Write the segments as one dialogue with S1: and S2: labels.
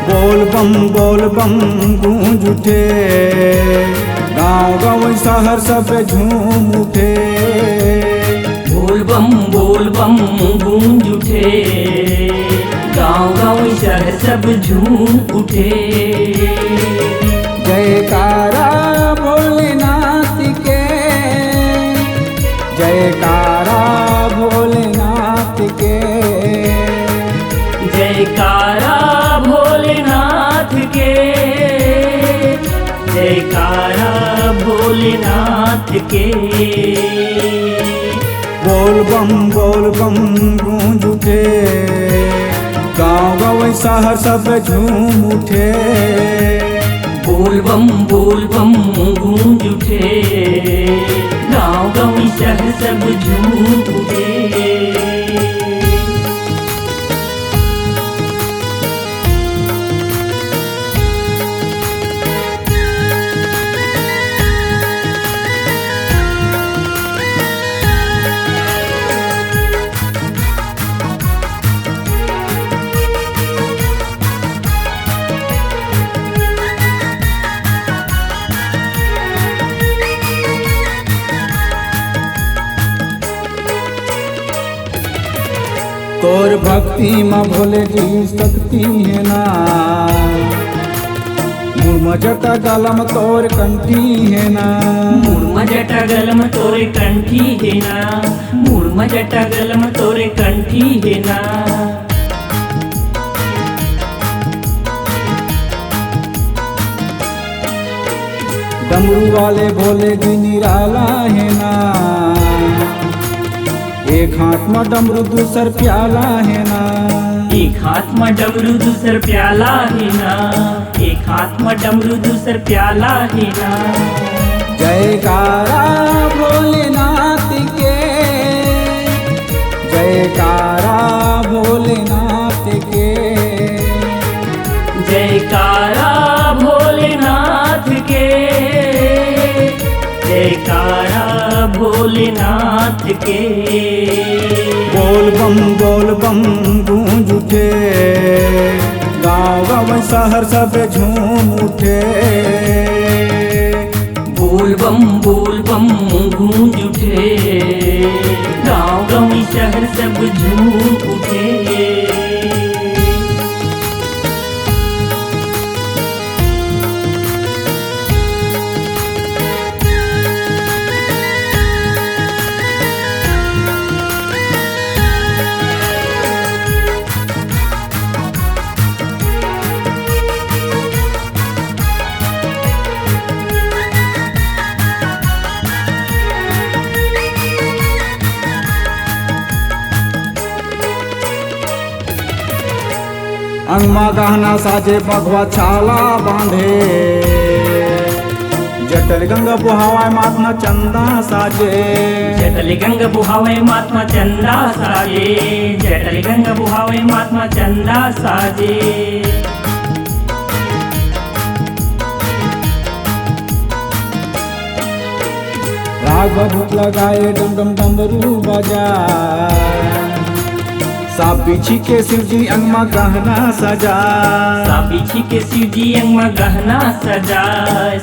S1: बोल बम गूंज उठे, गाँव गाँव शहर सब झूम उठे।
S2: बोल बम गूंज उठे, गाँव गाँव शहर सब झूम उठे।
S1: जयकारा भोलेनाथ के, जयकारा भोलेनाथ के,
S2: जयकारा भोलेनाथ के, जयकारा भोलेनाथ के।
S1: बोल बम गूंज उठे, गाँव गाँव शहर सब झूम उठे।
S2: बोल बम गूंज उठे, गाँव गाँव शहर सब झूम उठे।
S1: तोर भक्ति माँ भोले जी शक्ति है ना, मुरमजटा गलम तोर कंठी है ना।
S2: मुरमजटा गलम तोरे कंठी है ना, मुरमजटा गलम तोरे कंठी है ना।
S1: डमरू वाले भोले जी निराला है ना, एक हाथ में डमरू दूसर प्याला है ना।
S2: एक हाथ में डमरू दूसर प्याला है ना, एक हाथ में डमरू दूसर प्याला है ना।
S1: जयकारा भोलेनाथ के, जयकारा भोलेनाथ के,
S2: जयकारा भोलेनाथ के, जयकारा भोलेनाथ के।
S1: बोल बम गूंज उठे, गाँव गाँव शहर सब झूम उठे।
S2: बोल बम गूंज उठे, गाँव गाँव शहर सब झूम उठे।
S1: अंगमा गहना साजे बघवा छाला बांधे, जटल गंगा बुहावा महात्मा चंदा साजे।
S2: जटल गंगा बुहावे महात्मा चंदा साजे, जटल गंगा बुहावे महात्मा चंदा साजे।
S1: राग भूत लगाए डम डम डमरू बजाए, साप बिछी के शिवजी अंगमा गहना सजा।
S2: साप बिछी के शिवजी अंगमा गहना सजा,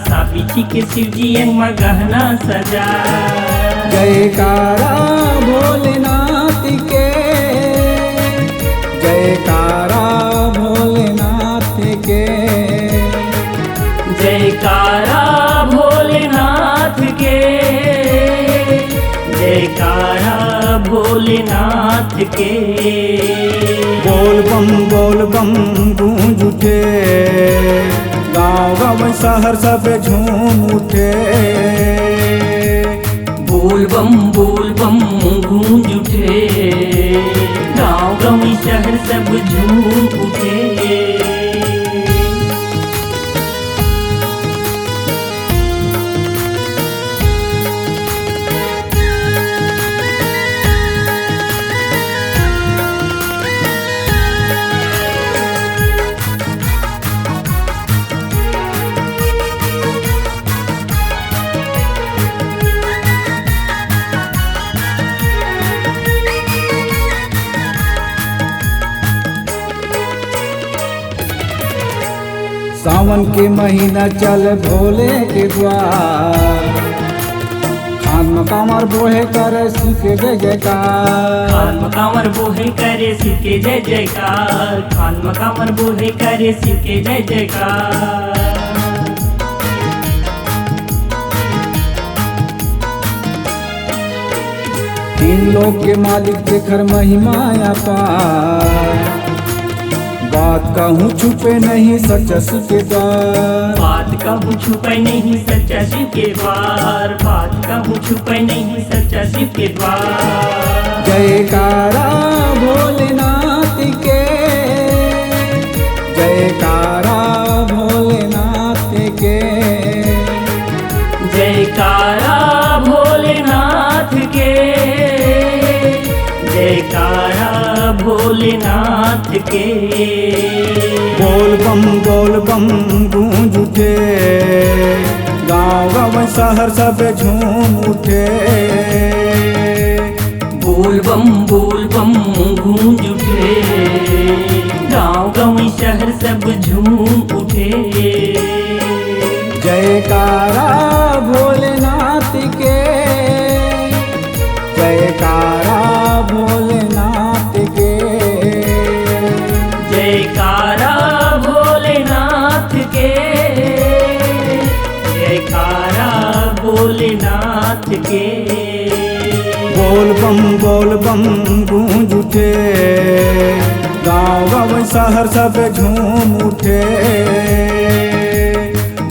S2: साप बिछी के शिवजी अंगमा गहना सजा।
S1: जयकारा भोलेनाथ के, जयकारा भोलेनाथ के,
S2: जयकारा भोलेनाथ के, जयकारा भोलेनाथ के।
S1: बोल बम गूंज उठे, गाँव गाँव शहर सब झूम उठे।
S2: बोल बम गूंज उठे, गाँव गाँव शहर सब झूम उठे।
S1: सावन के महीना चल भोले के द्वार, खान में कांवर बोहे करे शिव के जय जयकार।
S2: खान में कांवर बोहे करे शिव के जय जयकार, खान में कांवर बोहे करे शिव के जय जयकार।
S1: तीन लोक के मालिक जेकर महिमा अपार, बात कहूँ छुपे नहीं सच्चा शिव के द्वार।
S2: बात कहूँ छुपे नहीं सच्चा शिव के द्वार, बात कहूँ छुपे नहीं सच्चा शिव के द्वार।
S1: जयकारा भोलेनाथ के, जयकारा भोलेनाथ के,
S2: जयकारा भोलेनाथ के, जयकारा भोलेनाथ के।
S1: बोल बम गूंज उठे, गाँव गाँव शहर सब झूम उठे।
S2: बोल बम गूंज उठे, गाँव गाँव शहर सब झूम उठे।
S1: जयकारा भोलेनाथ के, जयकारा भोलेनाथ के,
S2: जयकारा भोलेनाथ के, जयकारा भोलेनाथ के।
S1: बोल बम गूंज उठे, गाँव गाँव शहर सब झूम उठे।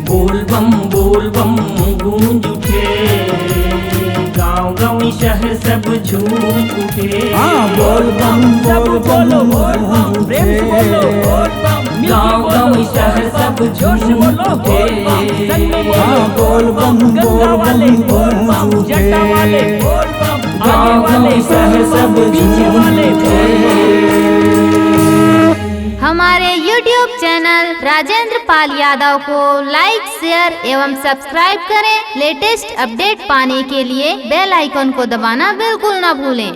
S2: बोल बम गूंज उठे, गाँव गाँव शहर सब झूम उठे।
S1: हाँ बोल बम गूंज उठे,
S2: गाँव गाँव शहर सब झूम उठे।
S1: हाँ बोल बम गूंज उठे,
S2: गाँव गाँव शहर सब झूम उठे।
S3: हमारे YouTube चैनल राजेंद्र पाल यादव को लाइक, शेयर एवं सब्सक्राइब करें। लेटेस्ट अपडेट पाने के लिए बेल आइकन को दबाना बिल्कुल न भूलें।